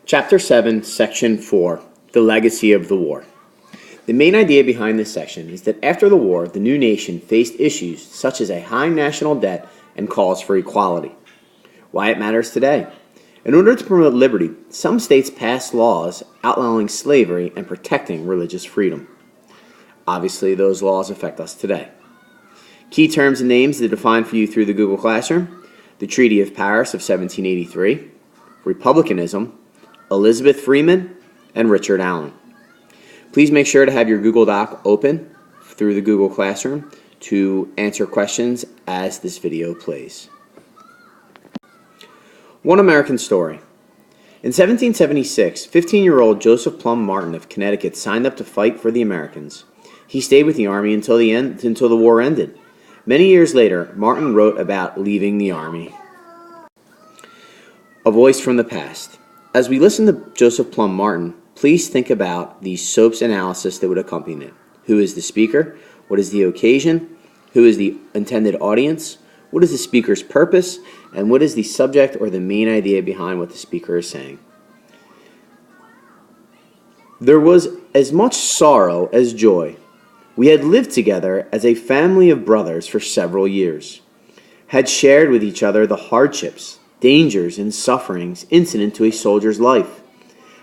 Chapter 7, Section 4, The Legacy of the War. The main idea behind this section is that after the war, the new nation faced issues such as a high national debt and calls for equality. Why it matters today. In order to promote liberty, some states passed laws outlawing slavery and protecting religious freedom. Obviously, those laws affect us today. Key terms and names that are defined for you through the Google Classroom: the Treaty of Paris of 1783, Republicanism, Elizabeth Freeman, and Richard Allen. Please make sure to have your Google Doc open through the Google Classroom to answer questions as this video plays. One American Story. In 1776, 15-year-old Joseph Plum Martin of Connecticut signed up to fight for the Americans. He stayed with the Army until the war ended. Many years later, Martin wrote about leaving the Army. A voice from the past. As we listen to Joseph Plum Martin, please think about the SOAP's analysis that would accompany it. Who is the speaker? What is the occasion? Who is the intended audience? What is the speaker's purpose? And what is the subject or the main idea behind what the speaker is saying? There was as much sorrow as joy. We had lived together as a family of brothers for several years, had shared with each other the hardships, dangers, and sufferings incident to a soldier's life,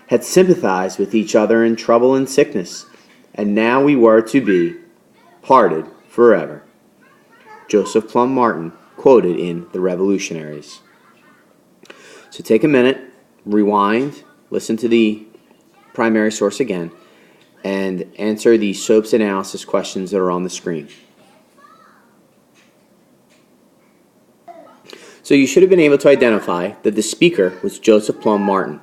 had sympathized with each other in trouble and sickness, and now we were to be parted forever. Joseph Plum Martin, quoted in The Revolutionaries. So take a minute, rewind, listen to the primary source again, and answer the SOAP's analysis questions that are on the screen. So you should have been able to identify that the speaker was Joseph Plum Martin.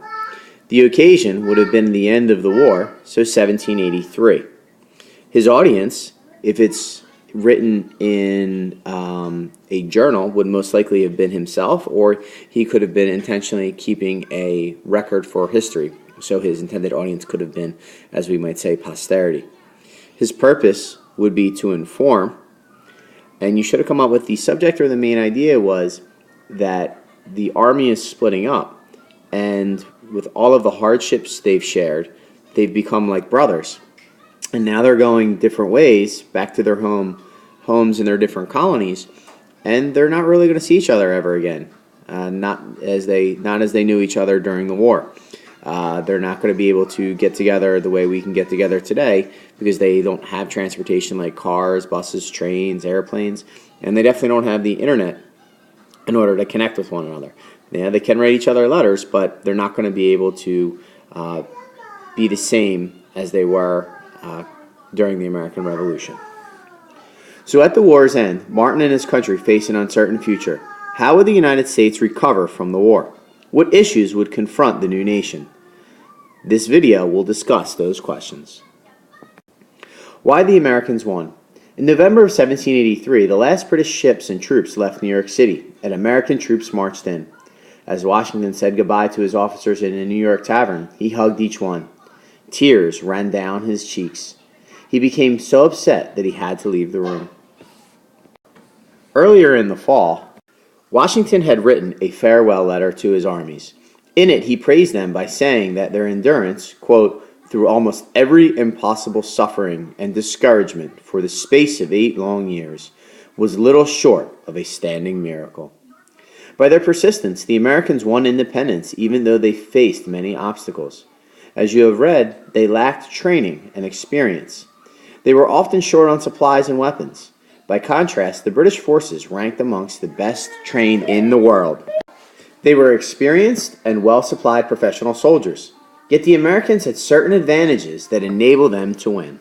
The occasion would have been the end of the war, so 1783. His audience, if it's written in a journal, would most likely have been himself, or he could have been intentionally keeping a record for history. So his intended audience could have been, as we might say, posterity. His purpose would be to inform, and you should have come up with the subject or the main idea was that the Army is splitting up, and with all of the hardships they've shared, they've become like brothers. And now they're going different ways back to their homes in their different colonies, and they're not really going to see each other ever again. Not as they knew each other during the war. They're not going to be able to get together the way we can get together today because they don't have transportation like cars, buses, trains, airplanes, and they definitely don't have the internet in order to connect with one another. Yeah, they can write each other letters, but they're not going to be able to be the same as they were during the American Revolution. So at the war's end, Martin and his country face an uncertain future. How would the United States recover from the war? What issues would confront the new nation? This video will discuss those questions. Why the Americans won. In November of 1783, the last British ships and troops left New York City, and American troops marched in. As Washington said goodbye to his officers in a New York tavern, he hugged each one. Tears ran down his cheeks. He became so upset that he had to leave the room. Earlier in the fall, Washington had written a farewell letter to his armies. In it, he praised them by saying that their endurance, quote, through almost every impossible suffering and discouragement for the space of 8 long years, was little short of a standing miracle. By their persistence, the Americans won independence even though they faced many obstacles. As you have read, they lacked training and experience. They were often short on supplies and weapons. By contrast, the British forces ranked amongst the best trained in the world. They were experienced and well-supplied professional soldiers. Yet the Americans had certain advantages that enabled them to win.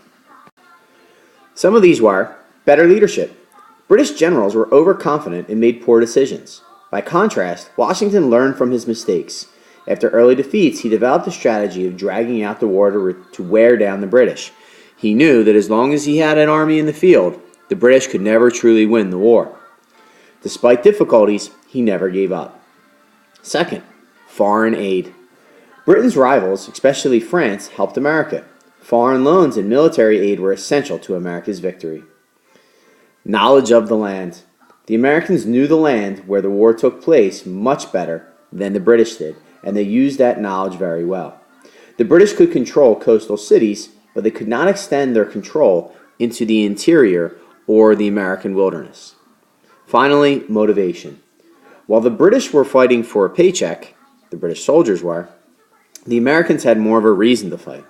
Some of these were better leadership. British generals were overconfident and made poor decisions. By contrast, Washington learned from his mistakes. After early defeats, he developed a strategy of dragging out the war to wear down the British. He knew that as long as he had an army in the field, the British could never truly win the war. Despite difficulties, he never gave up. Second, foreign aid. Britain's rivals, especially France, helped America. Foreign loans and military aid were essential to America's victory. Knowledge of the land. The Americans knew the land where the war took place much better than the British did, and they used that knowledge very well. The British could control coastal cities, but they could not extend their control into the interior or the American wilderness. Finally, motivation. While the British were fighting for a paycheck, the British soldiers were, the Americans had more of a reason to fight.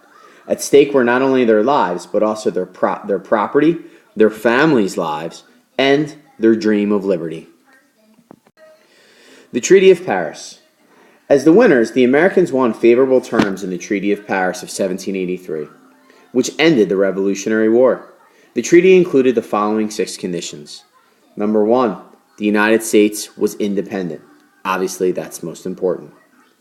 At stake were not only their lives, but also their property, their families' lives, and their dream of liberty. The Treaty of Paris. As the winners, the Americans won favorable terms in the Treaty of Paris of 1783, which ended the Revolutionary War. The treaty included the following 6 conditions. Number 1, the United States was independent. Obviously, that's most important.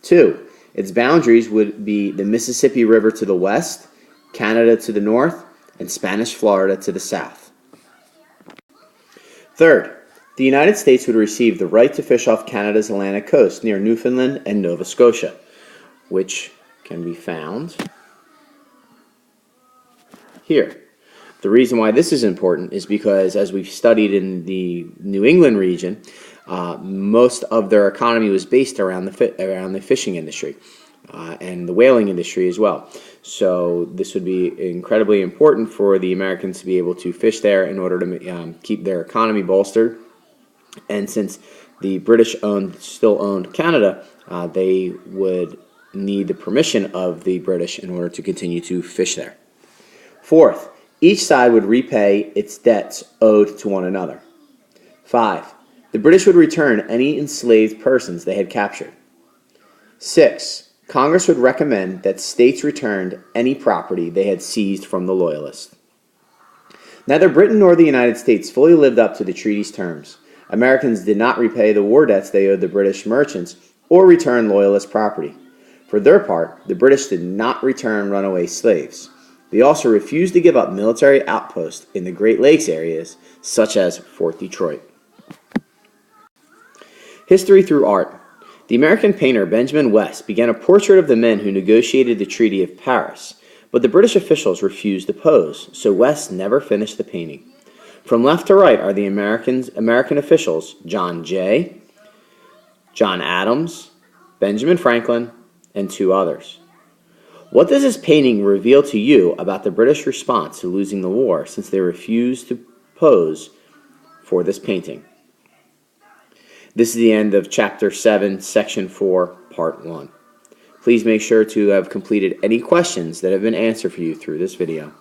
2, its boundaries would be the Mississippi River to the west, Canada to the north, and Spanish Florida to the south. Third, the United States would receive the right to fish off Canada's Atlantic coast near Newfoundland and Nova Scotia, which can be found here. The reason why this is important is because, as we've studied in the New England region, most of their economy was based around the fishing industry and the whaling industry as well. So this would be incredibly important for the Americans to be able to fish there in order to keep their economy bolstered. And since the British still owned Canada, they would need the permission of the British in order to continue to fish there. Fourth, each side would repay its debts owed to one another. 5. The British would return any enslaved persons they had captured. 6. Congress would recommend that states returned any property they had seized from the Loyalists. Neither Britain nor the United States fully lived up to the treaty's terms. Americans did not repay the war debts they owed the British merchants or return Loyalist property. For their part, the British did not return runaway slaves. They also refused to give up military outposts in the Great Lakes areas, such as Fort Detroit. History through art. The American painter Benjamin West began a portrait of the men who negotiated the Treaty of Paris, but the British officials refused to pose, so West never finished the painting. From left to right are the American officials John Jay, John Adams, Benjamin Franklin, and 2 others. What does this painting reveal to you about the British response to losing the war, since they refused to pose for this painting? This is the end of Chapter 7, Section 4, Part 1. Please make sure to have completed any questions that have been answered for you through this video.